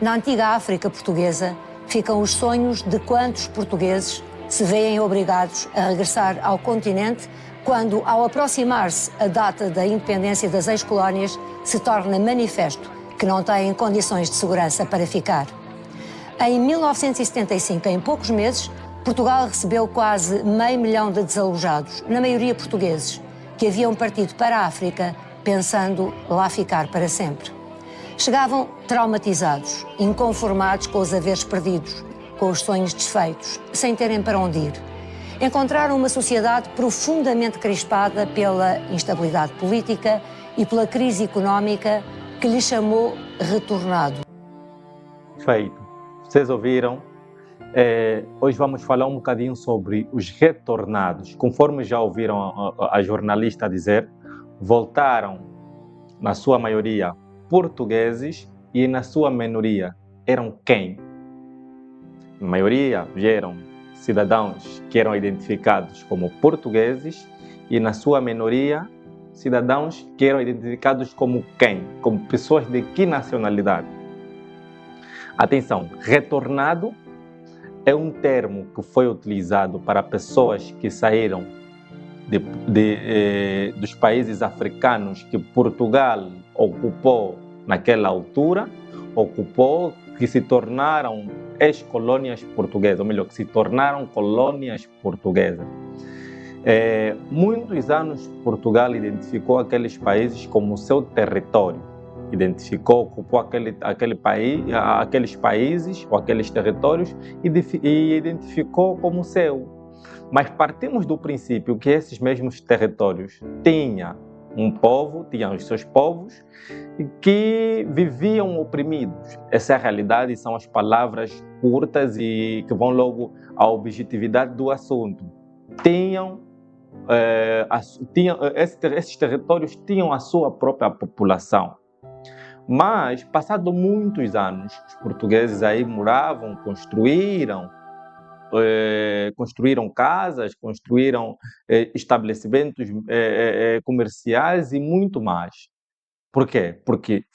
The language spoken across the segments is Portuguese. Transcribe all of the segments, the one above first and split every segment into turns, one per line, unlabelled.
Na antiga África portuguesa ficam os sonhos de quantos portugueses se veem obrigados a regressar ao continente quando, ao aproximar-se a data da independência das ex-colónias, se torna manifesto que não têm condições de segurança para ficar. Em 1975, em poucos meses, Portugal recebeu quase 500 mil de desalojados, na maioria portugueses, que haviam partido para a África pensando lá ficar para sempre. Chegavam traumatizados, inconformados com os haveres perdidos, com os sonhos desfeitos, sem terem para onde ir. Encontraram uma sociedade profundamente crispada pela instabilidade política e pela crise económica que lhe chamou retornado.
Feito. Vocês ouviram? Hoje vamos falar um bocadinho sobre os retornados. Conforme já ouviram a jornalista dizer, voltaram, na sua maioria, portugueses e na sua minoria eram quem? Na maioria eram cidadãos que eram identificados como portugueses e na sua minoria cidadãos que eram identificados como quem? Como pessoas de que nacionalidade? Atenção, retornado é um termo que foi utilizado para pessoas que saíram dos países africanos que Portugal ocupou naquela altura, que se tornaram ex-colônias portuguesas, ou melhor, que se tornaram colônias portuguesas. Muitos anos Portugal identificou aqueles países como seu território, ocupou aqueles países ou aqueles territórios e identificou como seu. Mas partimos do princípio que esses mesmos territórios tinham os seus povos que viviam oprimidos. Essa é a realidade e são as palavras curtas e que vão logo à objetividade do assunto. Esses territórios tinham a sua própria população. Mas, passados muitos anos, os portugueses aí moravam, construíram casas, construíram estabelecimentos comerciais e muito mais. Por quê? Porque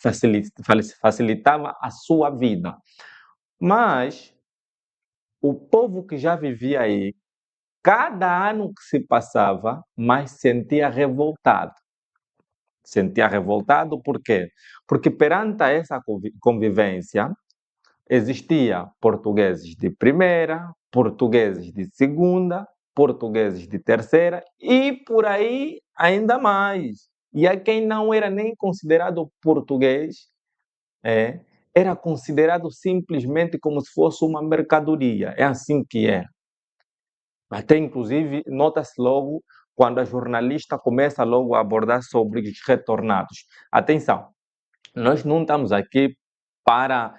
facilitava a sua vida. Mas o povo que já vivia aí, cada ano que se passava, mais sentia revoltado. Por quê? Porque perante essa convivência, existia portugueses de primeira, portugueses de segunda, portugueses de terceira e por aí ainda mais. E a quem não era nem considerado português, era considerado simplesmente como se fosse uma mercadoria. É assim que é. Até, inclusive, nota-se logo quando a jornalista começa logo a abordar sobre os retornados. Atenção, nós não estamos aqui para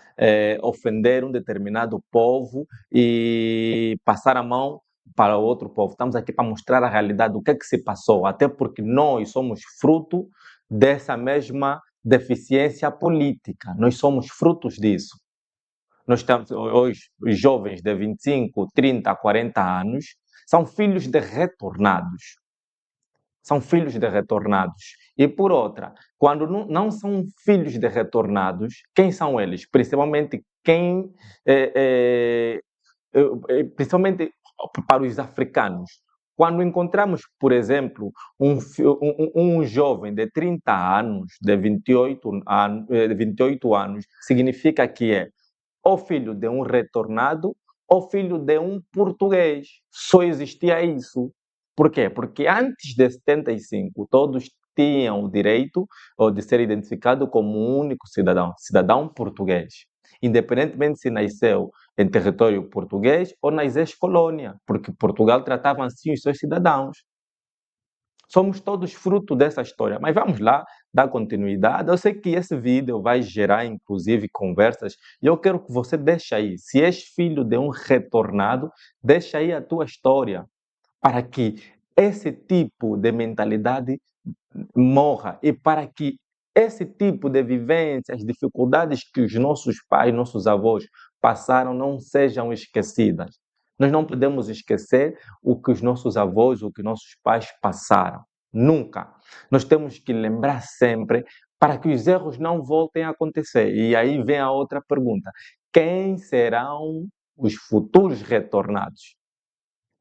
ofender um determinado povo e passar a mão para outro povo. Estamos aqui para mostrar a realidade do que é que se passou, até porque nós somos fruto dessa mesma deficiência política. Nós somos frutos disso. Nós estamos hoje, os jovens de 25, 30, 40 anos, são filhos de retornados. E por outra, quando não são filhos de retornados, quem são eles? Principalmente principalmente para os africanos. Quando encontramos, por exemplo, um jovem de 30 anos, de 28 anos, significa que é ou filho de um retornado ou filho de um português. Só existia isso. Por quê? Porque antes de 75, todos tinham o direito de ser identificado como um único cidadão português. Independentemente se nasceu em território português ou nas ex-colônias, porque Portugal tratava assim os seus cidadãos. Somos todos fruto dessa história. Mas vamos lá, dar continuidade. Eu sei que esse vídeo vai gerar, inclusive, conversas. E eu quero que você deixe aí. Se és filho de um retornado, deixa aí a tua história. Para que esse tipo de mentalidade morra. E para que esse tipo de vivência, as dificuldades que os nossos pais, nossos avós passaram, não sejam esquecidas. Nós não podemos esquecer o que os nossos avós, o que nossos pais passaram. Nunca. Nós temos que lembrar sempre para que os erros não voltem a acontecer. E aí vem a outra pergunta: quem serão os futuros retornados?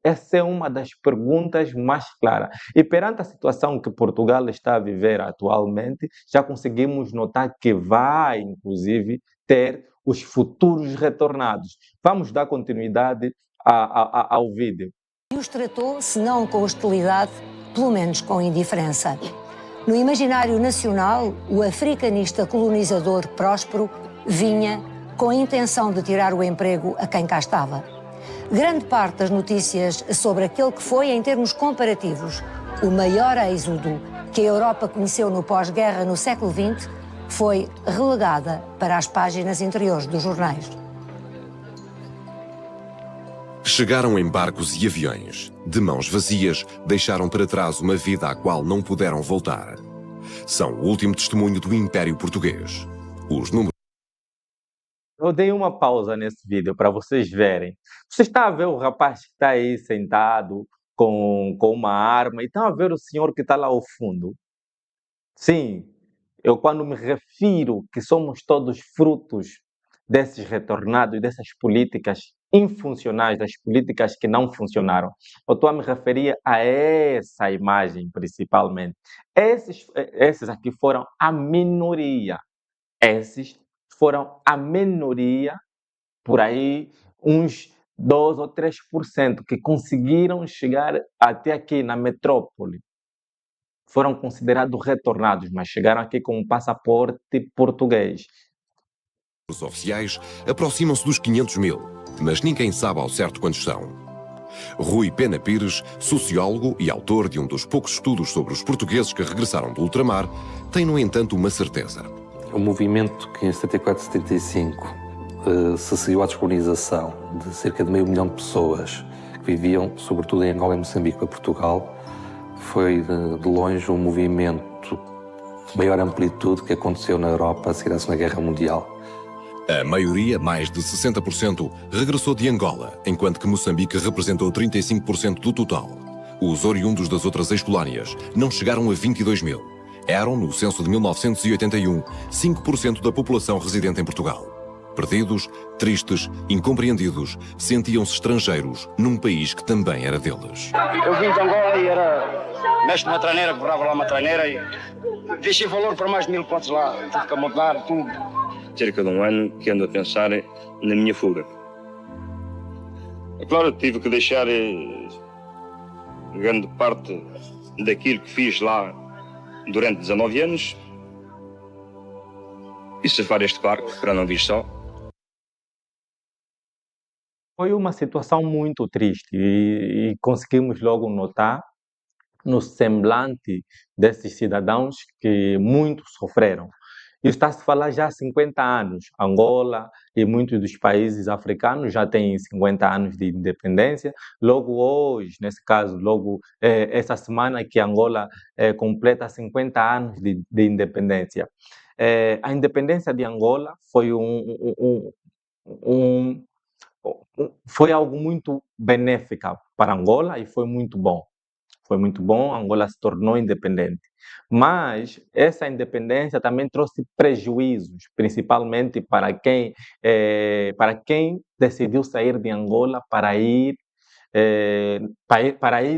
Essa é uma das perguntas mais claras. E perante a situação que Portugal está a viver atualmente, já conseguimos notar que vai, inclusive, ter os futuros retornados. Vamos dar continuidade ao vídeo.
E os tratou, se não com hostilidade, pelo menos com indiferença. No imaginário nacional, o africanista colonizador próspero vinha com a intenção de tirar o emprego a quem cá estava. Grande parte das notícias sobre aquele que foi, em termos comparativos, o maior êxodo que a Europa conheceu no pós-guerra no século XX foi relegada para as páginas interiores dos jornais.
Chegaram em barcos e aviões. De mãos vazias, deixaram para trás uma vida à qual não puderam voltar. São o último testemunho do Império Português. Os números...
Eu dei uma pausa nesse vídeo para vocês verem. Você está a ver o rapaz que está aí sentado com uma arma e está a ver o senhor que está lá ao fundo? Sim, eu quando me refiro que somos todos frutos desses retornados, dessas políticas infuncionais, das políticas que não funcionaram, eu estou a me referir a essa imagem principalmente. Esses aqui foram a minoria. Esses foram a minoria, por aí uns 2 ou 3% que conseguiram chegar até aqui na metrópole. Foram considerados retornados, mas chegaram aqui com um passaporte português.
Os oficiais aproximam-se dos 500 mil, mas ninguém sabe ao certo quantos são. Rui Pena Pires, sociólogo e autor de um dos poucos estudos sobre os portugueses que regressaram do ultramar, tem, no entanto, uma certeza.
O movimento que em 74 e 75 se seguiu à descolonização de cerca de 500 mil de pessoas que viviam, sobretudo em Angola e Moçambique, para Portugal, foi de longe um movimento de maior amplitude que aconteceu na Europa a seguir à Segunda Guerra Mundial.
A maioria, mais de 60%, regressou de Angola, enquanto que Moçambique representou 35% do total. Os oriundos das outras ex-colónias não chegaram a 22 mil. Eram, no censo de 1981, 5% da população residente em Portugal. Perdidos, tristes, incompreendidos, sentiam-se estrangeiros num país que também era deles.
Eu vim de Angola e era mestre de matraneira, cobrava lá matraneira e deixei valor para mais de 1000 pontos lá, tive que amontar tudo.
Cerca de um ano que ando a pensar na minha fuga. É claro, tive que deixar grande parte daquilo que fiz lá durante 19 anos e safar este barco para não vir só.
Foi uma situação muito triste e conseguimos logo notar no semblante desses cidadãos que muito sofreram. Isso está-se a falar já há 50 anos. Angola e muitos dos países africanos já têm 50 anos de independência. Logo hoje, nesse caso, essa semana que Angola completa 50 anos de independência. A independência de Angola foi foi algo muito benéfico para Angola e foi muito bom. Foi muito bom, Angola se tornou independente. Mas essa independência também trouxe prejuízos, principalmente para quem decidiu sair de Angola para ir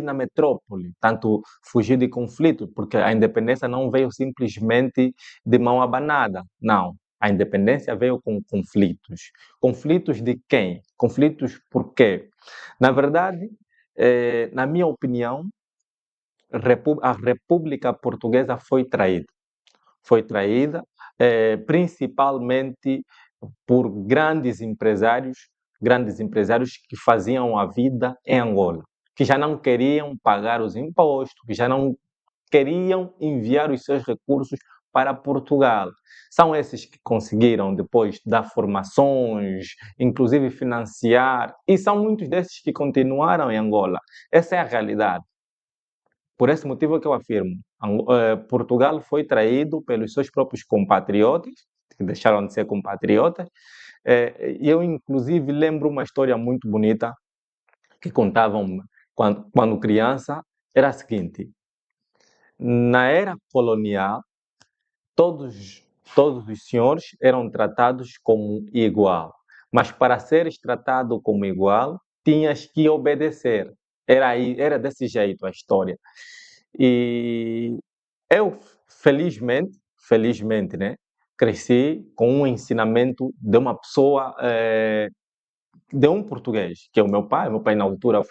na metrópole, tanto fugir de conflito, porque a independência não veio simplesmente de mão abanada, não. A independência veio com conflitos. Conflitos de quem? Conflitos por quê? Na verdade, na minha opinião, a República Portuguesa foi traída. Foi traída principalmente por grandes empresários que faziam a vida em Angola, que já não queriam pagar os impostos, que já não queriam enviar os seus recursos para Portugal. São esses que conseguiram depois dar formações, inclusive financiar, e são muitos desses que continuaram em Angola. Essa é a realidade. Por esse motivo que eu afirmo, Portugal foi traído pelos seus próprios compatriotas, que deixaram de ser compatriotas, e eu inclusive lembro uma história muito bonita que contavam quando criança, era a seguinte: na era colonial, todos os senhores eram tratados como igual. Mas para seres tratado como igual, tinhas que obedecer. Era desse jeito a história. E eu, felizmente, né, cresci com um ensinamento de uma pessoa, de um português, que é o meu pai. Meu pai, na altura,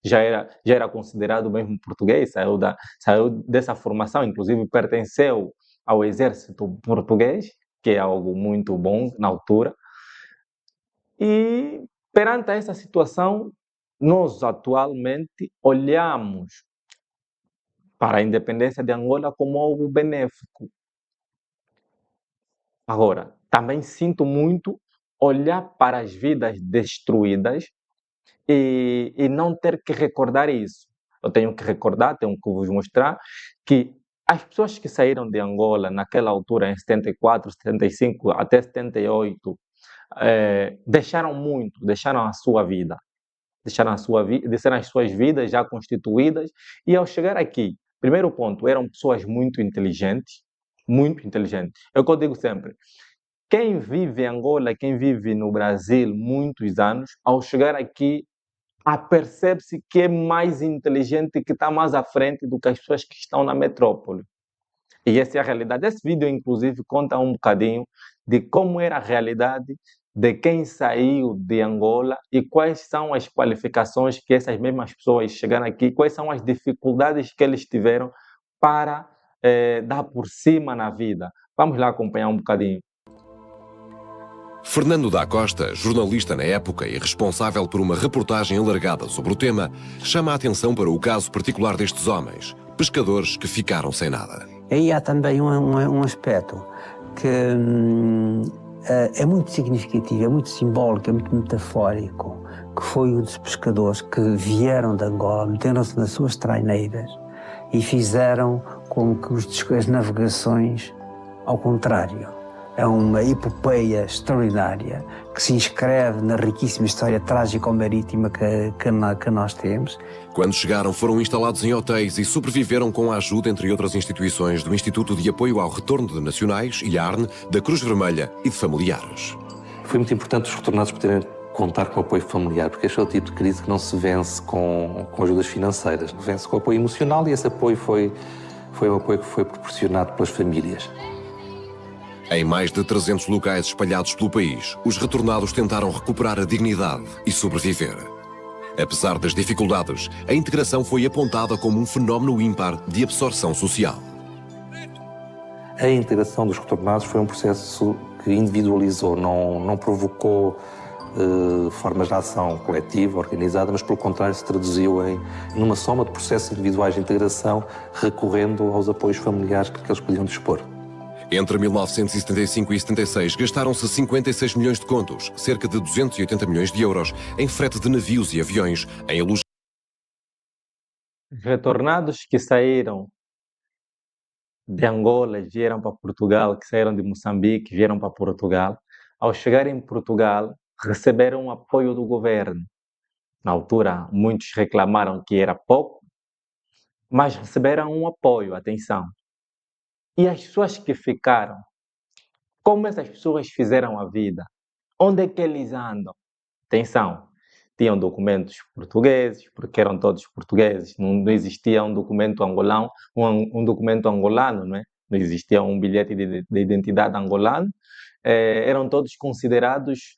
já era considerado mesmo português, saiu dessa formação, inclusive pertenceu ao exército português, que é algo muito bom na altura. E perante essa situação, nós atualmente olhamos para a independência de Angola como algo benéfico. Agora, também sinto muito olhar para as vidas destruídas e não ter que recordar isso. Eu tenho que recordar, tenho que vos mostrar que as pessoas que saíram de Angola naquela altura, em 74, 75 até 78, deixaram muito, deixaram a sua vida. Deixaram as suas vidas já constituídas, e ao chegar aqui, primeiro ponto, eram pessoas muito inteligentes, muito inteligentes. É o que eu digo sempre. Quem vive em Angola, quem vive no Brasil muitos anos, ao chegar aqui, apercebe-se que é mais inteligente, que está mais à frente do que as pessoas que estão na metrópole. E essa é a realidade. Esse vídeo, inclusive, conta um bocadinho de como era a realidade de quem saiu de Angola e quais são as qualificações que essas mesmas pessoas chegaram aqui, quais são as dificuldades que eles tiveram para dar por cima na vida. Vamos lá acompanhar um bocadinho.
Fernando da Costa, jornalista na época e responsável por uma reportagem alargada sobre o tema, chama a atenção para o caso particular destes homens, pescadores que ficaram sem nada.
Aí há também um aspecto que é muito significativo, é muito simbólico, é muito metafórico, que foi o dos pescadores que vieram de Angola, meteram-se nas suas traineiras e fizeram com que as navegações, ao contrário, é uma epopeia extraordinária que se inscreve na riquíssima história trágico-marítima que nós temos.
Quando chegaram, foram instalados em hotéis e sobreviveram com a ajuda, entre outras instituições, do Instituto de Apoio ao Retorno de Nacionais, IARN, da Cruz Vermelha e de familiares.
Foi muito importante os retornados poderem contar com o apoio familiar, porque este é o tipo de crise que não se vence com ajudas financeiras, vence com apoio emocional, e esse apoio foi um apoio que foi proporcionado pelas famílias.
Em mais de 300 locais espalhados pelo país, os retornados tentaram recuperar a dignidade e sobreviver. Apesar das dificuldades, a integração foi apontada como um fenómeno ímpar de absorção social.
A integração dos retornados foi um processo que individualizou, não provocou formas de ação coletiva, organizada, mas pelo contrário se traduziu numa soma de processos individuais de integração, recorrendo aos apoios familiares que eles podiam dispor.
Entre 1975 e 76, gastaram-se 56 milhões de contos, cerca de 280 milhões de euros, em frete de navios e aviões, em alojamento.
Retornados que saíram de Angola, vieram para Portugal, que saíram de Moçambique, vieram para Portugal, ao chegar em Portugal, receberam o apoio do governo. Na altura, muitos reclamaram que era pouco, mas receberam um apoio, atenção. E as pessoas que ficaram, como essas pessoas fizeram a vida? Onde é que eles andam? Atenção, tinham documentos portugueses, porque eram todos portugueses, não existia um documento angolano, um documento angolano, não é? Não existia um bilhete de identidade angolano, eram todos considerados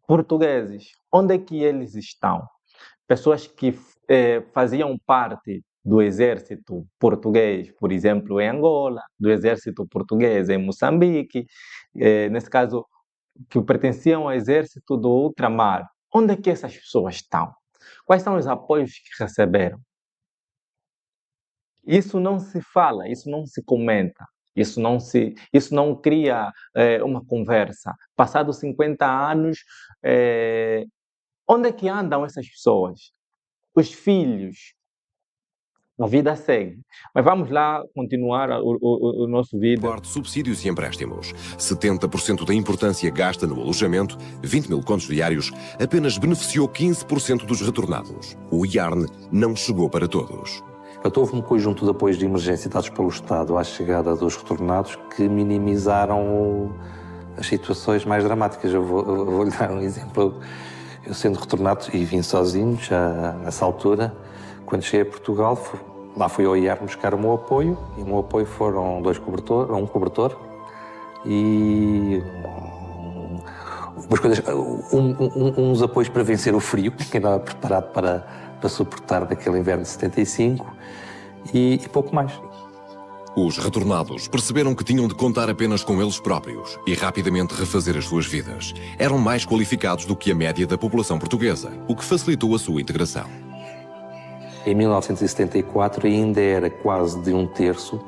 portugueses. Onde é que eles estão? Pessoas que faziam parte do exército português, por exemplo, em Angola, do exército português em Moçambique, nesse caso, que pertenciam ao exército do ultramar. Onde é que essas pessoas estão? Quais são os apoios que receberam? Isso não se fala, isso não se comenta, isso não cria uma conversa. Passados 50 anos, onde é que andam essas pessoas? Os filhos. A vida segue. Mas vamos lá continuar o nosso vídeo.
Parte subsídios e empréstimos. 70% da importância gasta no alojamento, 20 mil contos diários, apenas beneficiou 15% dos retornados. O IARN não chegou para todos.
Portanto, houve um conjunto de apoios de emergência dados pelo Estado à chegada dos retornados que minimizaram as situações mais dramáticas. Eu vou-lhe dar um exemplo. Eu sendo retornado e vim sozinho, já nessa altura, quando cheguei a Portugal, lá fui ao IAR buscar o meu apoio, e o meu apoio foram um cobertor e umas coisas, uns apoios para vencer o frio, que andava preparado para suportar naquele inverno de 75, e pouco mais.
Os retornados perceberam que tinham de contar apenas com eles próprios e rapidamente refazer as suas vidas. Eram mais qualificados do que a média da população portuguesa, o que facilitou a sua integração.
Em 1974 ainda era quase de 1/3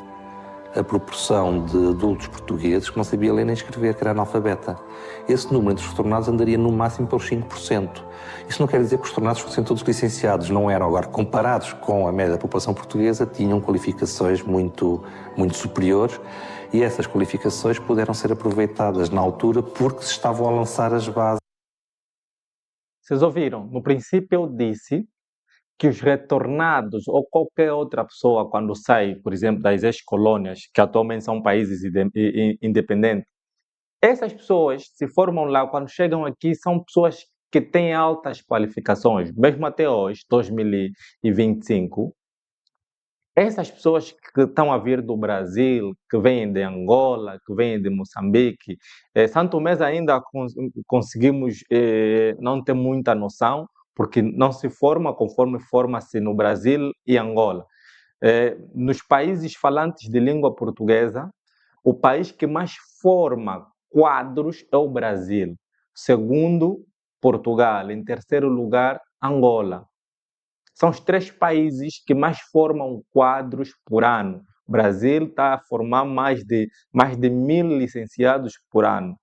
a proporção de adultos portugueses que não sabia ler nem escrever, que era analfabeta. Esse número dos retornados andaria no máximo pelos 5%. Isso não quer dizer que os retornados fossem todos licenciados, não eram. Agora, comparados com a média da população portuguesa, tinham qualificações muito superiores, e essas qualificações puderam ser aproveitadas na altura porque se estavam a lançar as bases.
Vocês ouviram? No princípio eu disse que os retornados ou qualquer outra pessoa, quando sai, por exemplo, das ex-colônias, que atualmente são países independentes, essas pessoas se formam lá, quando chegam aqui, são pessoas que têm altas qualificações, mesmo até hoje, 2025. Essas pessoas que estão a vir do Brasil, que vêm de Angola, que vêm de Moçambique, São Tomé ainda conseguimos não ter muita noção, porque não se forma conforme forma-se no Brasil e Angola. Nos países falantes de língua portuguesa, o país que mais forma quadros é o Brasil. Segundo, Portugal. Em terceiro lugar, Angola. São os 3 países que mais formam quadros por ano. O Brasil está a formar mais de 1.000 licenciados por ano.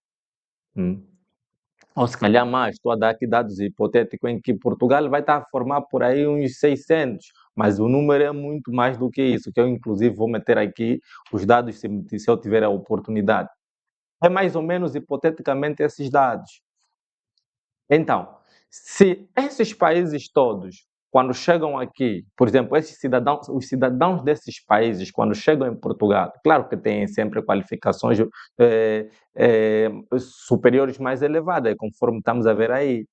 Ou se calhar mais, estou a dar aqui dados hipotéticos em que Portugal vai estar a formar por aí uns 600, mas o número é muito mais do que isso, que eu inclusive vou meter aqui os dados se eu tiver a oportunidade. É mais ou menos hipoteticamente esses dados. Então, se esses países todos, quando chegam aqui, por exemplo, os cidadãos desses países, quando chegam em Portugal, claro que têm sempre qualificações superiores mais elevadas, conforme estamos a ver aí.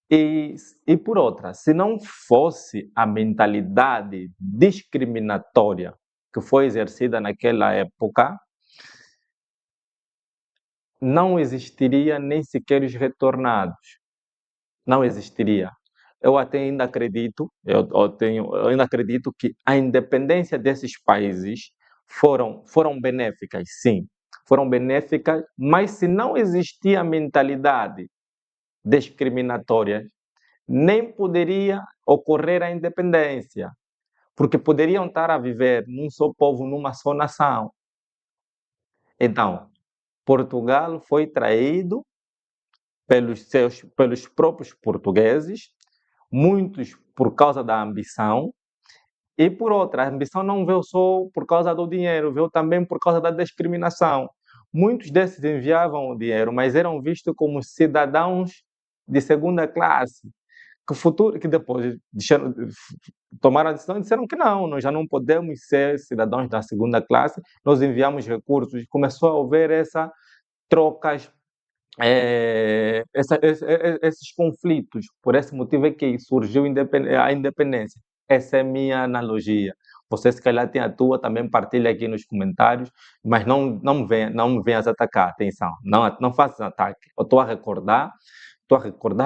E por outra, se não fosse a mentalidade discriminatória que foi exercida naquela época, não existiria nem sequer os retornados. Não existiria. Eu ainda acredito que a independência desses países foram benéficas, sim. Foram benéficas, mas se não existia a mentalidade discriminatória, nem poderia ocorrer a independência, porque poderiam estar a viver num só povo, numa só nação. Então, Portugal foi traído pelos próprios portugueses, muitos por causa da ambição, e por outra, a ambição não veio só por causa do dinheiro, veio também por causa da discriminação. Muitos desses enviavam o dinheiro, mas eram vistos como cidadãos de segunda classe, que depois tomaram a decisão e disseram que não, nós já não podemos ser cidadãos da segunda classe, nós enviamos recursos, começou a haver essa trocas, esses conflitos. Por esse motivo é que surgiu a independência. Essa é a minha analogia. Você, se calhar, tem a tua, também partilha aqui nos comentários, mas não me venhas atacar, atenção, não faças ataque. Eu estou a recordar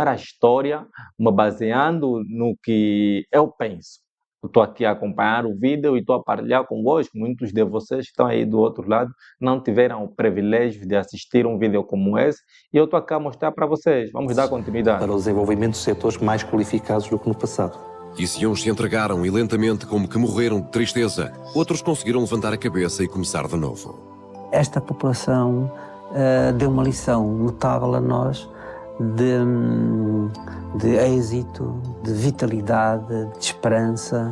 a história, me baseando no que eu penso. Estou aqui a acompanhar o vídeo e estou a partilhar convosco. Muitos de vocês que estão aí do outro lado não tiveram o privilégio de assistir um vídeo como esse, e eu estou aqui a mostrar para vocês. Vamos dar continuidade.
Para o desenvolvimento de setores mais qualificados do que no passado.
E se uns se entregaram e lentamente como que morreram de tristeza, outros conseguiram levantar a cabeça e começar de novo.
Esta população deu uma lição notável a nós de êxito, de vitalidade, de esperança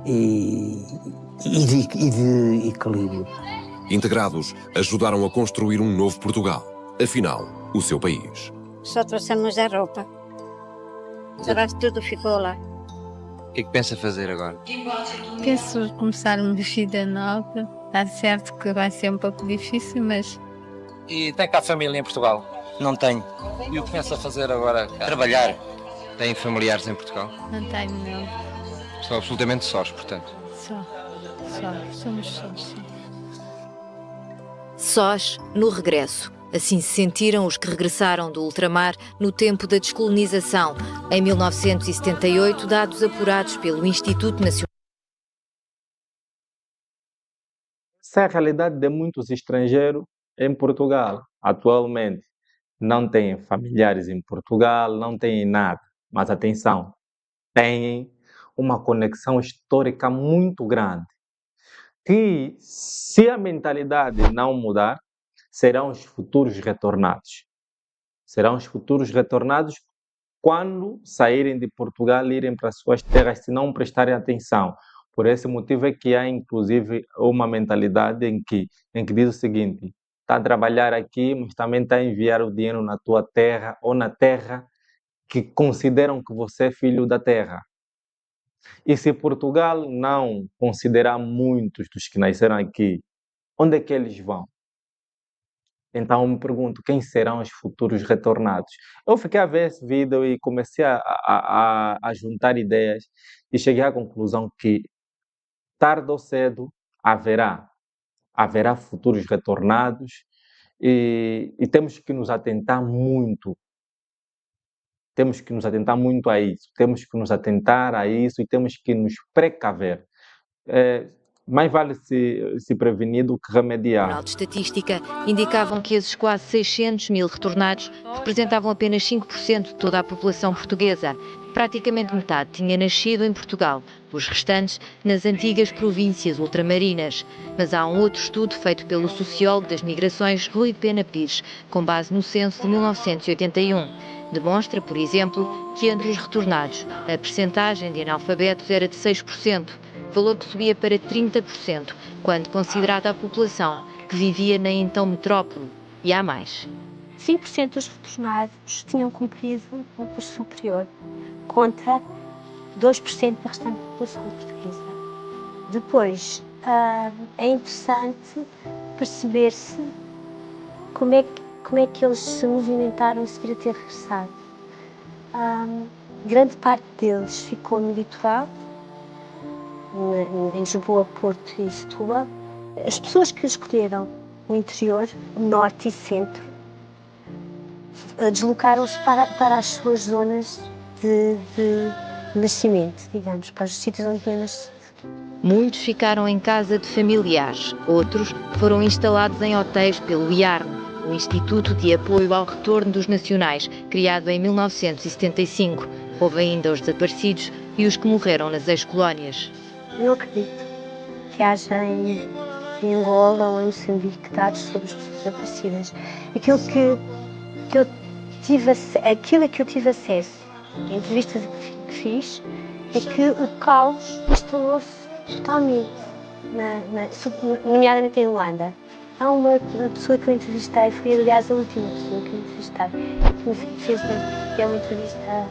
e de equilíbrio.
Integrados, ajudaram a construir um novo Portugal. Afinal, o seu país.
Só trouxemos a roupa. O resto tudo ficou lá. O que é que pensa fazer agora?
Penso começar uma vida nova. Está certo que vai ser um pouco difícil, mas
E tem cá família em Portugal?
Não tenho.
E o que pensa fazer agora? Cá?
Trabalhar.
Tem familiares em Portugal?
não tenho não.
São absolutamente sós, portanto.
Só. Somos sós, sim.
Sós no regresso. Assim se sentiram os que regressaram do ultramar no tempo da descolonização, em 1978, dados apurados pelo Instituto Nacional.
Essa é a realidade de muitos estrangeiros em Portugal. Atualmente, não têm familiares em Portugal, não têm nada. Mas atenção, têm uma conexão histórica muito grande. Que, se a mentalidade não mudar, serão os futuros retornados. Serão os futuros retornados quando saírem de Portugal e irem para as suas terras, se não prestarem atenção. Por esse motivo é que há, inclusive, uma mentalidade em que diz o seguinte: está a trabalhar aqui, mas também está a enviar o dinheiro na tua terra ou na terra que consideram que você é filho da terra. E se Portugal não considerar muitos dos que nasceram aqui, onde é que eles vão? Então eu me pergunto, quem serão os futuros retornados? Eu fiquei a ver esse vídeo e comecei a juntar ideias e cheguei à conclusão que, tarde ou cedo, haverá futuros retornados e temos que nos atentar muito. Temos que nos atentar muito a isso. Temos que nos atentar a isso e temos que nos precaver. Mais vale se prevenir do que remediar.
Tribunal de Estatística indicavam que esses quase 600 mil retornados representavam apenas 5% de toda a população portuguesa. Praticamente metade tinha nascido em Portugal, os restantes nas antigas províncias ultramarinas. Mas há um outro estudo feito pelo sociólogo das migrações Rui Pena Pires, com base no censo de 1981. Demonstra, por exemplo, que entre os retornados a percentagem de analfabetos era de 6%, valor que subia para 30%, quando considerada a população que vivia na então metrópole. E há mais.
5% dos retornados tinham cumprido um curso superior, contra 2% da restante população portuguesa. Depois, é interessante perceber-se como é que eles se movimentaram a seguir a ter regressado. Grande parte deles ficou no litoral, em Lisboa, Porto e Setúbal. As pessoas que escolheram o interior, o norte e centro, deslocaram-se para as suas zonas de nascimento, digamos, para os sítios onde foi nascido.
Muitos ficaram em casa de familiares, outros foram instalados em hotéis pelo IARN, o Instituto de Apoio ao Retorno dos Nacionais, criado em 1975. Houve ainda os desaparecidos e os que morreram nas ex-colónias.
Eu acredito que haja em Angola ou em Moçambique dados sobre as pessoas desaparecidas. Aquilo que eu tive acesso, em entrevistas que fiz, é que o caos instalou-se totalmente, nomeadamente em Luanda. Há uma pessoa que eu entrevistei, foi aliás a última pessoa que eu entrevistei, que me fez uma entrevista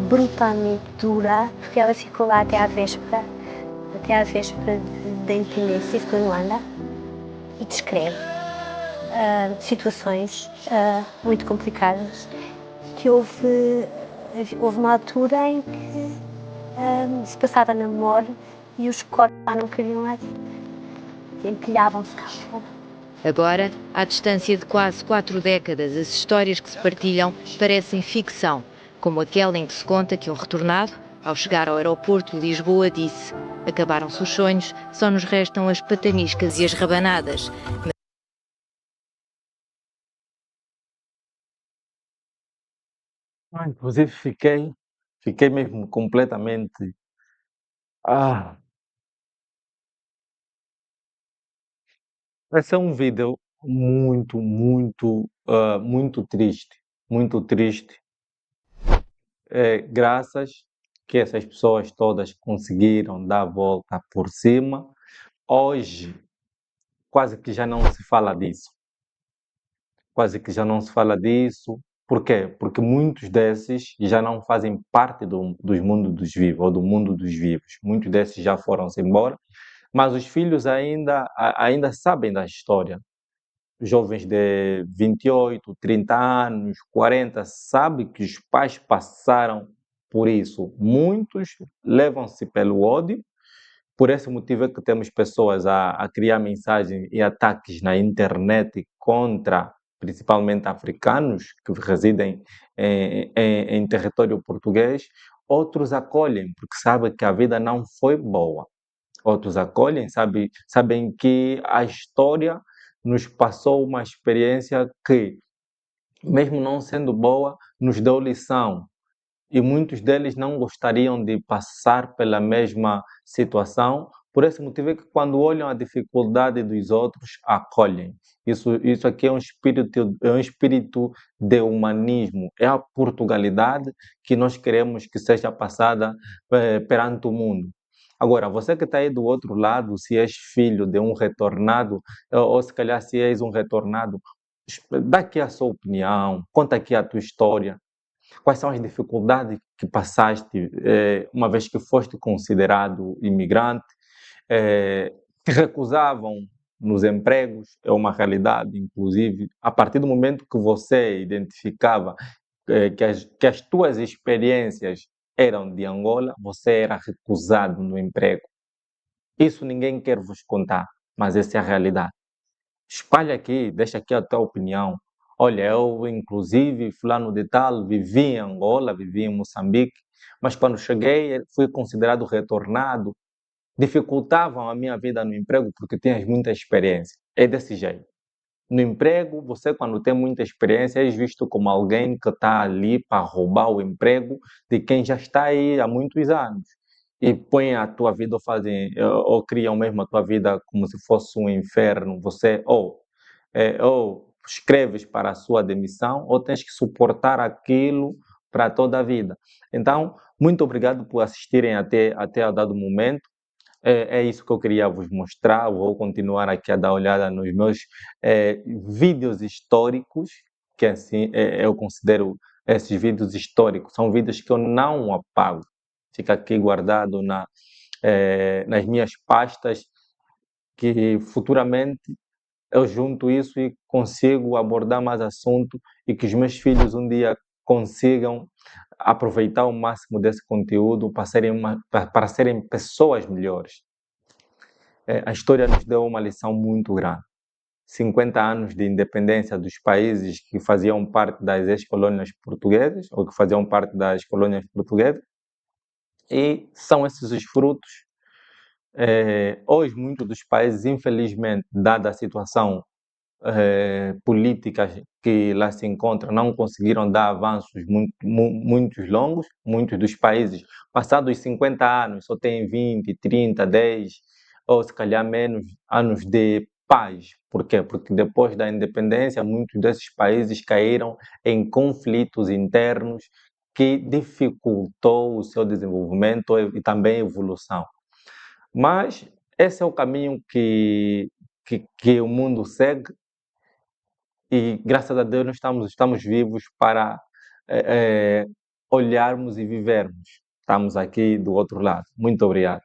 brutalmente dura, porque ela ficou lá até à véspera da independência, ficou em Luanda, e descreve situações muito complicadas, que houve uma altura em que se passava na memória e os corpos não queriam lá, empilhavam-se cá fora.
Agora, à distância de quase 4 décadas, as histórias que se partilham parecem ficção, como aquela em que se conta que um retornado, ao chegar ao aeroporto de Lisboa, disse: acabaram-se os sonhos, só nos restam as pataniscas e as rabanadas.
Inclusive fiquei mesmo completamente. Vai ser um vídeo muito, muito, muito triste, muito triste. Graças que essas pessoas todas conseguiram dar a volta por cima. Hoje, quase que já não se fala disso. Quase que já não se fala disso. Por quê? Porque muitos desses já não fazem parte dos mundos dos vivos, ou do mundo dos vivos. Muitos desses já foram-se embora, mas os filhos ainda sabem da história. Jovens de 28, 30 anos, 40, sabem que os pais passaram por isso. Muitos levam-se pelo ódio. Por esse motivo é que temos pessoas a criar mensagens e ataques na internet contra, principalmente africanos, que residem em território português. Outros acolhem, porque sabem que a vida não foi boa. Outros acolhem, sabem que a história nos passou uma experiência que, mesmo não sendo boa, nos deu lição. E muitos deles não gostariam de passar pela mesma situação. Por esse motivo é que, quando olham a dificuldade dos outros, acolhem. Isso aqui é um espírito de humanismo, é a Portugalidade que nós queremos que seja passada perante o mundo. Agora, você que está aí do outro lado, se és filho de um retornado, ou se calhar se és um retornado, dá aqui a sua opinião, conta aqui a tua história. Quais são as dificuldades que passaste, uma vez que foste considerado imigrante? Te recusavam nos empregos, é uma realidade, inclusive. A partir do momento que você identificava que as tuas experiências eram de Angola, você era recusado no emprego. Isso ninguém quer vos contar, mas essa é a realidade. Espalha aqui, deixa aqui a tua opinião. Olha, eu, inclusive, fulano de tal, vivi em Angola, vivi em Moçambique, mas quando cheguei fui considerado retornado. Dificultavam a minha vida no emprego porque tinhas muita experiência. É desse jeito. No emprego, você, quando tem muita experiência, é visto como alguém que está ali para roubar o emprego de quem já está aí há muitos anos. E põe a tua vida, ou criam mesmo a tua vida como se fosse um inferno. Você ou escreves para a sua demissão, ou tens que suportar aquilo para toda a vida. Então, muito obrigado por assistirem até a dado momento. É isso que eu queria vos mostrar. Vou continuar aqui a dar olhada nos meus vídeos históricos, que assim eu considero esses vídeos históricos. São vídeos que eu não apago. Fica aqui guardado nas minhas pastas, que futuramente eu junto isso e consigo abordar mais assunto e que os meus filhos um dia consigam aproveitar o máximo desse conteúdo para serem pessoas melhores. A história nos deu uma lição muito grande. 50 anos de independência dos países que faziam parte das ex-colônias portuguesas, ou que faziam parte das colônias portuguesas, e são esses os frutos. Hoje, muitos dos países, infelizmente, dada a situação políticas que lá se encontram, não conseguiram dar avanços muito longos. Muitos dos países, passados 50 anos, só têm 20, 30, 10 ou se calhar menos anos de paz. Por quê? Porque depois da independência, muitos desses países caíram em conflitos internos que dificultou o seu desenvolvimento e também evolução. Mas esse é o caminho que o mundo segue. E, graças a Deus, nós estamos vivos para olharmos e vivermos. Estamos aqui do outro lado. Muito obrigado.